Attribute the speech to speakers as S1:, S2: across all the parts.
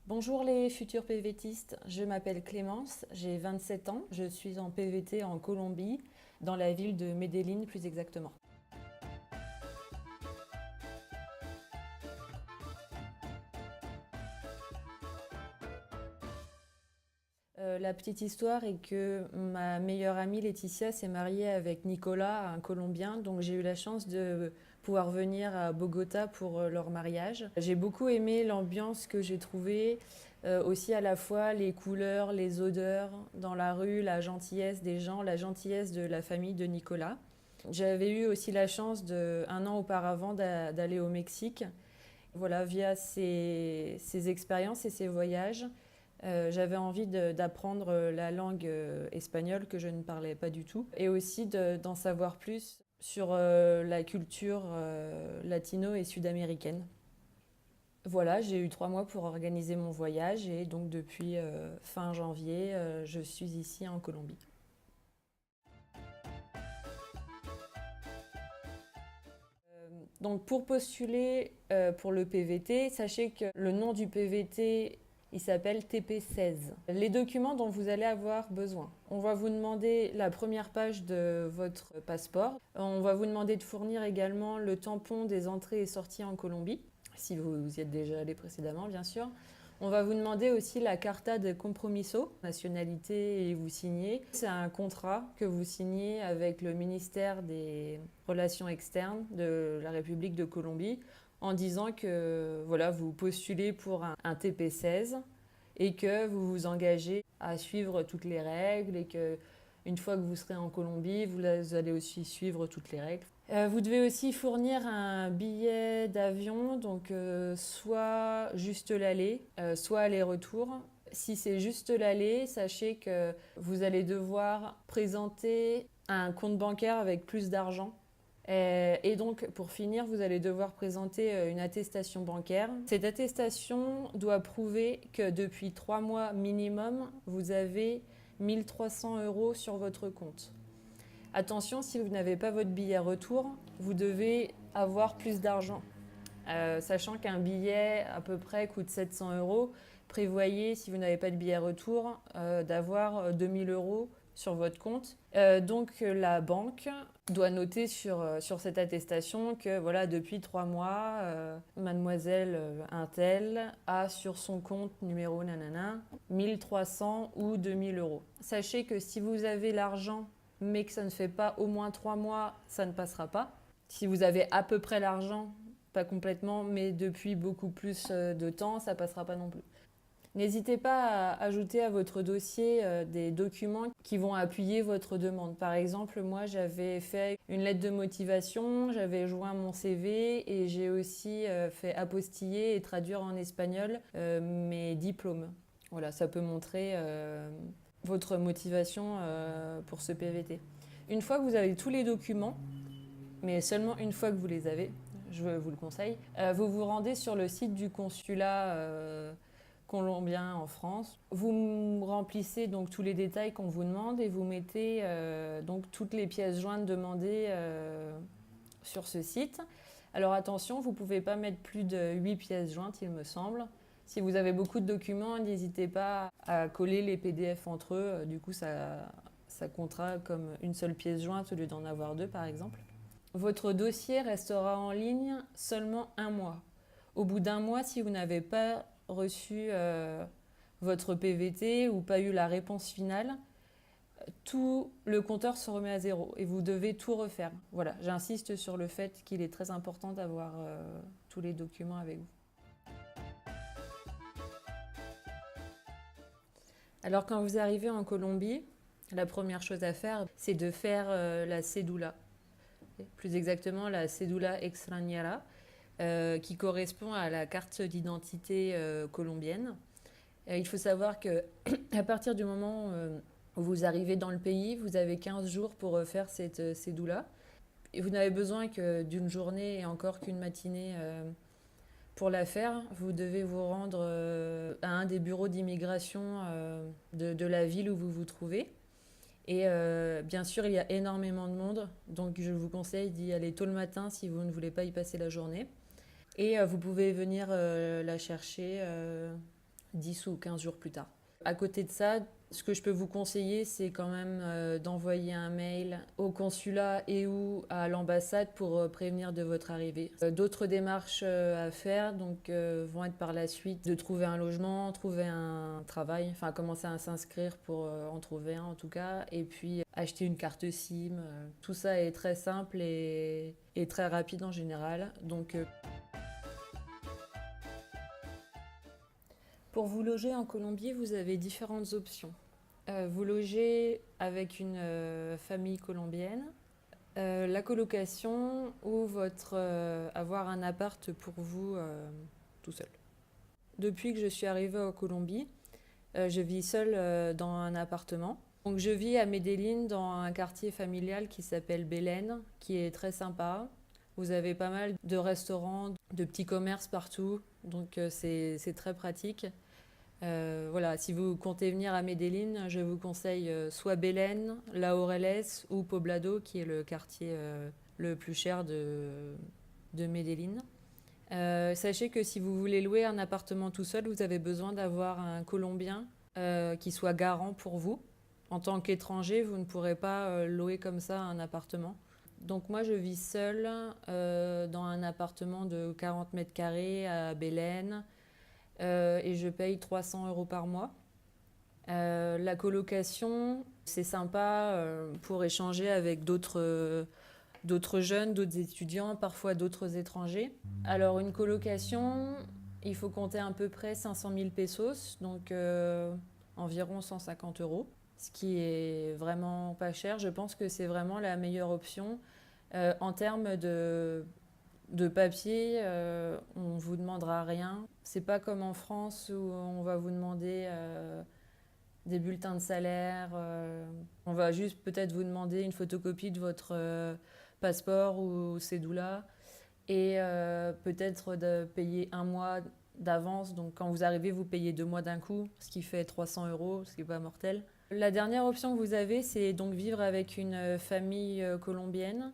S1: Bonjour les futurs PVTistes, je m'appelle Clémence, j'ai 27 ans, je suis en PVT en Colombie, dans la ville de Medellín plus exactement. La petite histoire est que ma meilleure amie Laetitia s'est mariée avec Nicolas, un Colombien, donc j'ai eu la chance de pouvoir venir à Bogota pour leur mariage. J'ai beaucoup aimé l'ambiance que j'ai trouvée, aussi à la fois les couleurs, les odeurs dans la rue, la gentillesse des gens, la gentillesse de la famille de Nicolas. J'avais eu aussi la chance un an auparavant d'aller au Mexique. Voilà, via ces expériences et ces voyages, j'avais envie d'apprendre la langue espagnole que je ne parlais pas du tout et aussi d'en savoir plus sur la culture latino et sud-américaine. Voilà, j'ai eu 3 mois pour organiser mon voyage et donc depuis fin janvier, je suis ici en Colombie. Donc pour postuler pour le PVT, sachez que le nom du PVT, il s'appelle TP16. Les documents dont vous allez avoir besoin. On va vous demander la première page de votre passeport. On va vous demander de fournir également le tampon des entrées et sorties en Colombie, si vous y êtes déjà allé précédemment bien sûr. On va vous demander aussi la carta de compromiso, nationalité et vous signez. C'est un contrat que vous signez avec le ministère des Relations externes de la République de Colombie en disant que voilà, vous postulez pour un TP16 et que vous vous engagez à suivre toutes les règles et que une fois que vous serez en Colombie, vous allez aussi suivre toutes les règles. Vous devez aussi fournir un billet d'avion, donc soit juste l'aller, soit aller-retour. Si c'est juste l'aller, sachez que vous allez devoir présenter un compte bancaire avec plus d'argent. Et donc, pour finir, vous allez devoir présenter une attestation bancaire. Cette attestation doit prouver que depuis 3 mois minimum, vous avez 1 300 € sur votre compte. Attention, si vous n'avez pas votre billet retour, vous devez avoir plus d'argent. Sachant qu'un billet à peu près coûte 700 €, prévoyez, si vous n'avez pas de billet retour, d'avoir 2 000 € sur votre compte. Donc la banque doit noter sur cette attestation que voilà, depuis 3 mois, mademoiselle Untel a sur son compte numéro nanana 1 300 ou 2 000 €. Sachez que si vous avez l'argent mais que ça ne fait pas au moins 3 mois, ça ne passera pas. Si vous avez à peu près l'argent, pas complètement, mais depuis beaucoup plus de temps, ça passera pas non plus. N'hésitez pas à ajouter à votre dossier des documents qui vont appuyer votre demande. Par exemple, moi, j'avais fait une lettre de motivation, j'avais joint mon CV et j'ai aussi fait apostiller et traduire en espagnol mes diplômes. Voilà, ça peut montrer votre motivation pour ce PVT. Une fois que vous avez tous les documents, mais seulement une fois que vous les avez, je vous le conseille, vous vous rendez sur le site du consulat colombien en France. Vous remplissez donc tous les détails qu'on vous demande et vous mettez donc toutes les pièces jointes demandées sur ce site. Alors attention, vous ne pouvez pas mettre plus de 8 pièces jointes, il me semble. Si vous avez beaucoup de documents, n'hésitez pas à coller les PDF entre eux. Du coup, ça comptera comme une seule pièce jointe au lieu d'en avoir deux, par exemple. Votre dossier restera en ligne seulement 1 mois. Au bout d'1 mois, si vous n'avez pas reçu votre PVT ou pas eu la réponse finale, tout le compteur se remet à zéro et vous devez tout refaire. Voilà, j'insiste sur le fait qu'il est très important d'avoir tous les documents avec vous. Alors quand vous arrivez en Colombie, la première chose à faire, c'est de faire la cédula. Plus exactement la cédula extranjera, qui correspond à la carte d'identité colombienne. Il faut savoir que à partir du moment où vous arrivez dans le pays, vous avez 15 jours pour faire cette cédula. Et vous n'avez besoin que d'une journée et encore qu'une matinée pour la faire. Vous devez vous rendre à un des bureaux d'immigration de la ville où vous vous trouvez. Et bien sûr, il y a énormément de monde, donc je vous conseille d'y aller tôt le matin si vous ne voulez pas y passer la journée. Et vous pouvez venir la chercher 10 ou 15 jours plus tard. À côté de ça, ce que je peux vous conseiller, c'est quand même d'envoyer un mail au consulat et ou à l'ambassade pour prévenir de votre arrivée. D'autres démarches à faire vont être par la suite de trouver un logement, trouver un travail, enfin commencer à s'inscrire pour en trouver un en tout cas, et puis acheter une carte SIM. Tout ça est très simple et très rapide en général. Pour vous loger en Colombie, vous avez différentes options. Vous logez avec une famille colombienne, la colocation ou avoir un appart pour vous tout seul. Depuis que je suis arrivée en Colombie, je vis seule dans un appartement. Donc je vis à Medellín dans un quartier familial qui s'appelle Belén, qui est très sympa. Vous avez pas mal de restaurants, de petits commerces partout, donc c'est très pratique. Voilà, si vous comptez venir à Medellín, je vous conseille soit Belén, Laureles ou Poblado, qui est le quartier le plus cher de Medellín. Sachez que si vous voulez louer un appartement tout seul, vous avez besoin d'avoir un Colombien qui soit garant pour vous. En tant qu'étranger, vous ne pourrez pas louer comme ça un appartement. Donc moi, je vis seule dans un appartement de 40 mètres carrés à Belén. Et je paye 300 € par mois. La colocation, c'est sympa pour échanger avec d'autres jeunes, d'autres étudiants, parfois d'autres étrangers. Alors une colocation, il faut compter à peu près 500 000 pesos, donc environ 150 €, ce qui est vraiment pas cher. Je pense que c'est vraiment la meilleure option. En termes de papier, on ne vous demandera rien. C'est pas comme en France où on va vous demander des bulletins de salaire. On va juste peut-être vous demander une photocopie de votre passeport ou cédula et peut-être de payer un mois d'avance. Donc quand vous arrivez, vous payez 2 mois d'un coup, ce qui fait 300 €, ce qui n'est pas mortel. La dernière option que vous avez, c'est donc vivre avec une famille colombienne.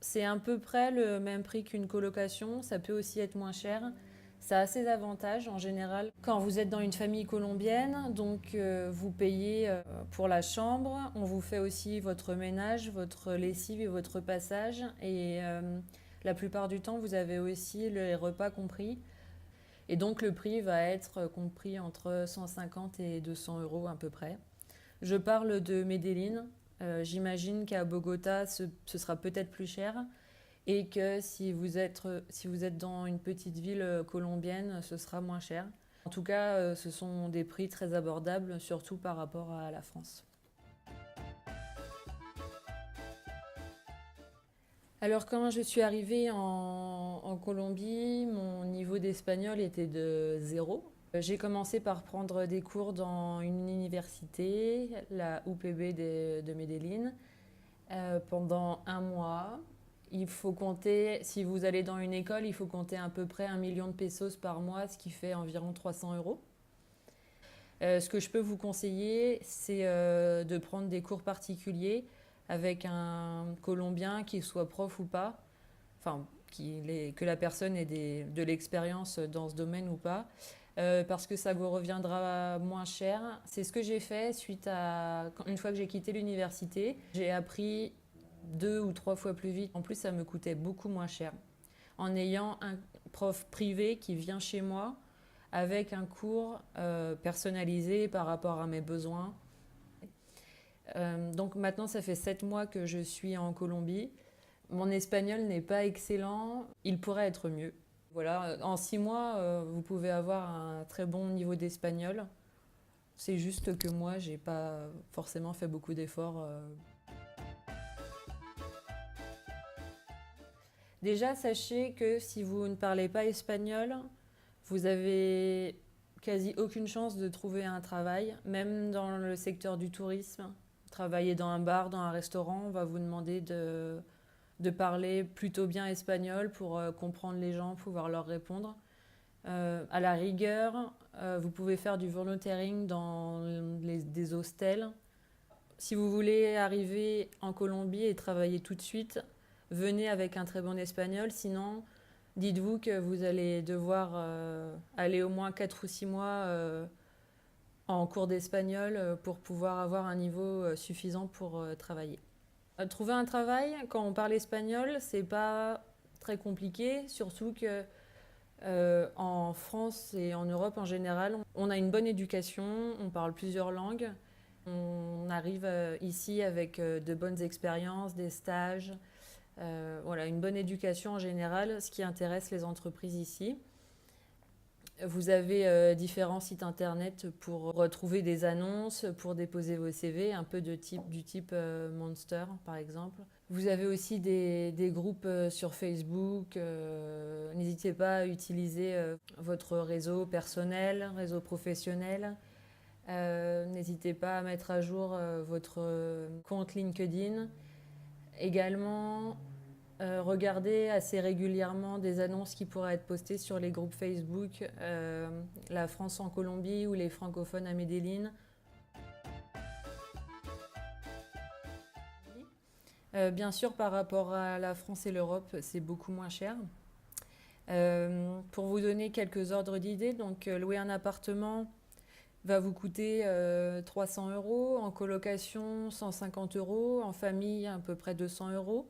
S1: C'est à peu près le même prix qu'une colocation, ça peut aussi être moins cher. Ça a ses avantages en général. Quand vous êtes dans une famille colombienne, donc vous payez pour la chambre, on vous fait aussi votre ménage, votre lessive et votre passage. Et la plupart du temps, vous avez aussi les repas compris. Et donc le prix va être compris entre 150 et 200 € à peu près. Je parle de Medellín. J'imagine qu'à Bogota, ce sera peut-être plus cher et que si vous êtes dans une petite ville colombienne, ce sera moins cher. En tout cas, ce sont des prix très abordables, surtout par rapport à la France. Alors quand je suis arrivée en Colombie, mon niveau d'espagnol était de 0. J'ai commencé par prendre des cours dans une université, la UPB de Medellín, pendant un mois. Il faut compter, si vous allez dans une école, il faut compter à peu près 1 million de pesos par mois, ce qui fait environ 300 €. Ce que je peux vous conseiller, c'est de prendre des cours particuliers avec un Colombien, qui soit prof ou pas, enfin, que la personne ait de l'expérience dans ce domaine ou pas. Parce que ça vous reviendra moins cher. C'est ce que j'ai fait une fois que j'ai quitté l'université. J'ai appris 2 ou 3 fois plus vite. En plus, ça me coûtait beaucoup moins cher. En ayant un prof privé qui vient chez moi avec un cours personnalisé par rapport à mes besoins. Donc maintenant, ça fait 7 mois que je suis en Colombie. Mon espagnol n'est pas excellent. Il pourrait être mieux. Voilà, en 6 mois, vous pouvez avoir un très bon niveau d'espagnol. C'est juste que moi, j'ai pas forcément fait beaucoup d'efforts. Déjà, sachez que si vous ne parlez pas espagnol, vous avez quasi aucune chance de trouver un travail, même dans le secteur du tourisme. Travailler dans un bar, dans un restaurant, on va vous demander de parler plutôt bien espagnol pour comprendre les gens, pouvoir leur répondre. À la rigueur, vous pouvez faire du volunteering dans des hostels. Si vous voulez arriver en Colombie et travailler tout de suite, venez avec un très bon espagnol. Sinon, dites-vous que vous allez devoir aller au moins 4 ou 6 mois en cours d'espagnol pour pouvoir avoir un niveau suffisant pour travailler. Trouver un travail, quand on parle espagnol, c'est pas très compliqué, surtout que en France et en Europe en général, on a une bonne éducation, on parle plusieurs langues. On arrive ici avec de bonnes expériences, des stages, voilà, une bonne éducation en général, ce qui intéresse les entreprises ici. Vous avez différents sites internet pour retrouver des annonces, pour déposer vos CV, un peu du type Monster par exemple. Vous avez aussi des groupes sur Facebook. N'hésitez pas à utiliser votre réseau personnel, réseau professionnel. N'hésitez pas à mettre à jour votre compte LinkedIn. Également, regardez assez régulièrement des annonces qui pourraient être postées sur les groupes Facebook, la France en Colombie ou les francophones à Medellín. Bien sûr, par rapport à la France et l'Europe, c'est beaucoup moins cher. Pour vous donner quelques ordres d'idées, donc louer un appartement va vous coûter 300 euros, en colocation 150 euros, en famille à peu près 200 euros.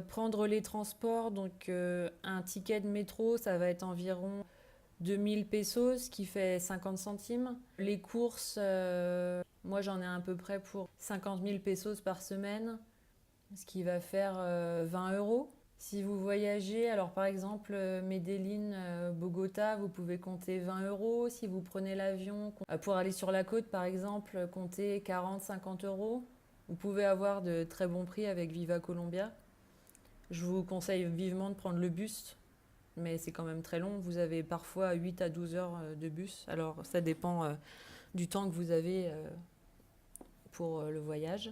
S1: Prendre les transports, donc un ticket de métro, ça va être environ 2000 pesos, ce qui fait 50 centimes. Les courses, moi j'en ai à peu près pour 50 000 pesos par semaine, ce qui va faire 20 euros. Si vous voyagez, alors par exemple Medellín, Bogota, vous pouvez compter 20 euros. Si vous prenez l'avion pour aller sur la côte par exemple, comptez 40-50 euros. Vous pouvez avoir de très bons prix avec Viva Colombia. Je vous conseille vivement de prendre le bus, mais c'est quand même très long. Vous avez parfois 8 à 12 heures de bus. Alors ça dépend du temps que vous avez pour le voyage.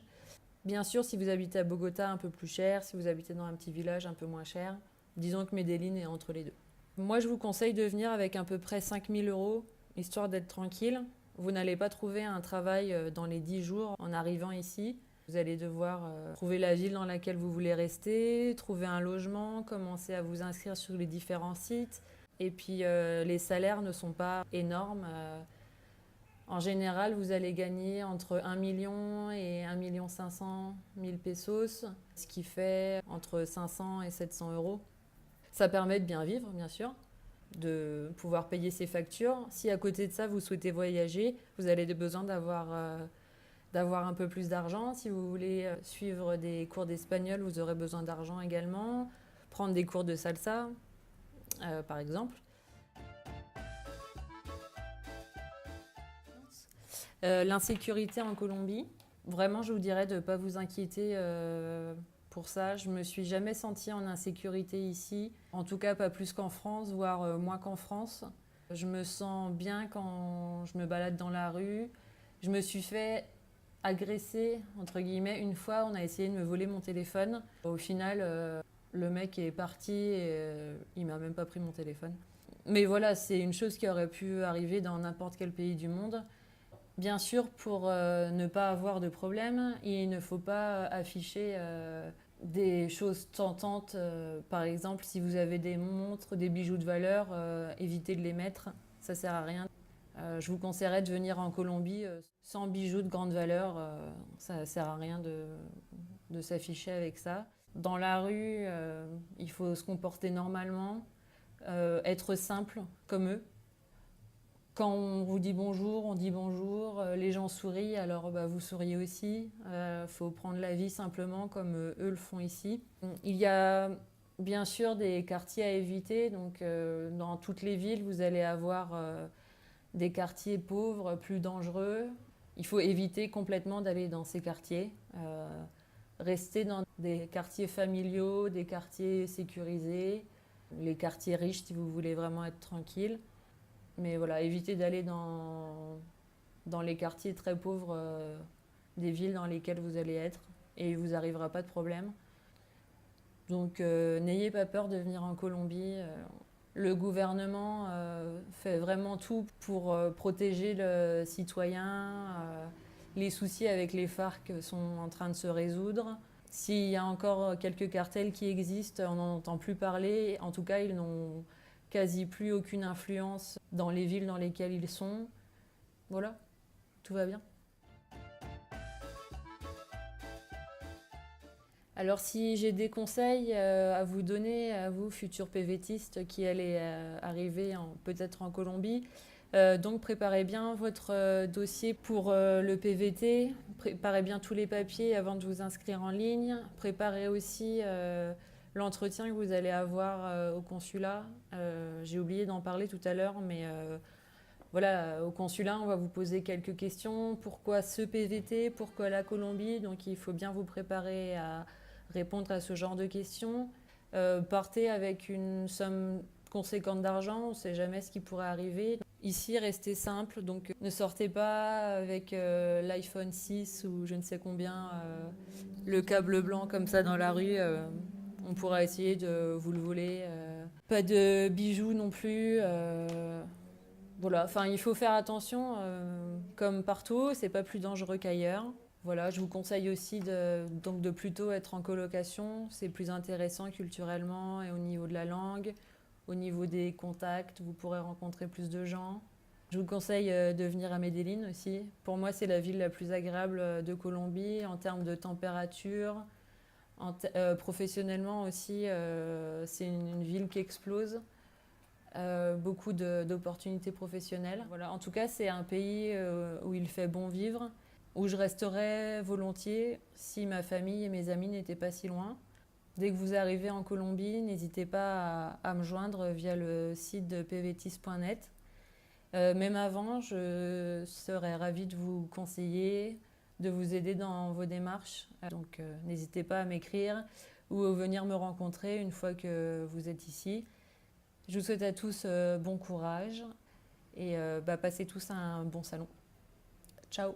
S1: Bien sûr, si vous habitez à Bogota, un peu plus cher. Si vous habitez dans un petit village, un peu moins cher. Disons que Medellín est entre les deux. Moi, je vous conseille de venir avec à peu près 5000 euros, histoire d'être tranquille. Vous n'allez pas trouver un travail dans les 10 jours en arrivant ici. Vous allez devoir trouver la ville dans laquelle vous voulez rester, trouver un logement, commencer à vous inscrire sur les différents sites. Et puis, les salaires ne sont pas énormes. En général, vous allez gagner entre 1 million et 1 500 000 pesos, ce qui fait entre 500 et 700 euros. Ça permet de bien vivre, bien sûr, de pouvoir payer ses factures. Si à côté de ça, vous souhaitez voyager, vous avez besoin d'avoir un peu plus d'argent. Si vous voulez suivre des cours d'espagnol, vous aurez besoin d'argent également. Prendre des cours de salsa, par exemple. L'insécurité en Colombie, vraiment, je vous dirais de ne pas vous inquiéter pour ça. Je ne me suis jamais sentie en insécurité ici, en tout cas pas plus qu'en France, voire moins qu'en France. Je me sens bien quand je me balade dans la rue. Je me suis fait agresser, entre guillemets, une fois. On a essayé de me voler mon téléphone. Au final, le mec est parti et il m'a même pas pris mon téléphone. Mais voilà, c'est une chose qui aurait pu arriver dans n'importe quel pays du monde. Bien sûr, pour ne pas avoir de problème, il ne faut pas afficher des choses tentantes. Par exemple, si vous avez des montres, des bijoux de valeur, évitez de les mettre. Ça sert à rien. Je vous conseillerais de venir en Colombie sans bijoux de grande valeur. Ça sert à rien de s'afficher avec ça. Dans la rue, il faut se comporter normalement, être simple comme eux. Quand on vous dit bonjour, on dit bonjour. Les gens sourient, alors vous souriez aussi. Faut prendre la vie simplement comme eux le font ici. Il y a bien sûr des quartiers à éviter. Donc, dans toutes les villes, vous allez avoir des quartiers pauvres, plus dangereux. Il faut éviter complètement d'aller dans ces quartiers. Rester dans des quartiers familiaux, des quartiers sécurisés, les quartiers riches si vous voulez vraiment être tranquille. Mais voilà, évitez d'aller dans les quartiers très pauvres des villes dans lesquelles vous allez être et il ne vous arrivera pas de problème. Donc n'ayez pas peur de venir en Colombie. Le gouvernement fait vraiment tout pour protéger le citoyen. Les soucis avec les FARC sont en train de se résoudre. S'il y a encore quelques cartels qui existent, on n'en entend plus parler. En tout cas, ils n'ont quasi plus aucune influence dans les villes dans lesquelles ils sont. Voilà, tout va bien. Alors si j'ai des conseils à vous donner, à vous, futurs PVTistes qui allez arriver peut-être en Colombie, donc préparez bien votre dossier pour le PVT, préparez bien tous les papiers avant de vous inscrire en ligne, préparez aussi l'entretien que vous allez avoir au consulat. J'ai oublié d'en parler tout à l'heure, mais voilà, au consulat, on va vous poser quelques questions. Pourquoi ce PVT? Pourquoi la Colombie? Donc il faut bien vous préparer à répondre à ce genre de questions. Partez avec une somme conséquente d'argent, on ne sait jamais ce qui pourrait arriver. Ici, restez simple, donc ne sortez pas avec l'iPhone 6 ou je ne sais combien, le câble blanc comme ça dans la rue. On pourra essayer de vous le voler. Pas de bijoux non plus. Voilà, enfin, il faut faire attention, comme partout, c'est pas plus dangereux qu'ailleurs. Voilà, je vous conseille aussi donc de plutôt être en colocation, c'est plus intéressant culturellement et au niveau de la langue, au niveau des contacts, vous pourrez rencontrer plus de gens. Je vous conseille de venir à Medellín aussi. Pour moi, c'est la ville la plus agréable de Colombie en termes de température. Professionnellement aussi, c'est une ville qui explose. Beaucoup d'opportunités professionnelles. Voilà. En tout cas, c'est un pays où il fait bon vivre, où je resterais volontiers si ma famille et mes amis n'étaient pas si loin. Dès que vous arrivez en Colombie, n'hésitez pas à me joindre via le site de pvtis.net. Même avant, je serais ravie de vous conseiller, de vous aider dans vos démarches. Donc n'hésitez pas à m'écrire ou à venir me rencontrer une fois que vous êtes ici. Je vous souhaite à tous bon courage et passez tous un bon salon. Ciao!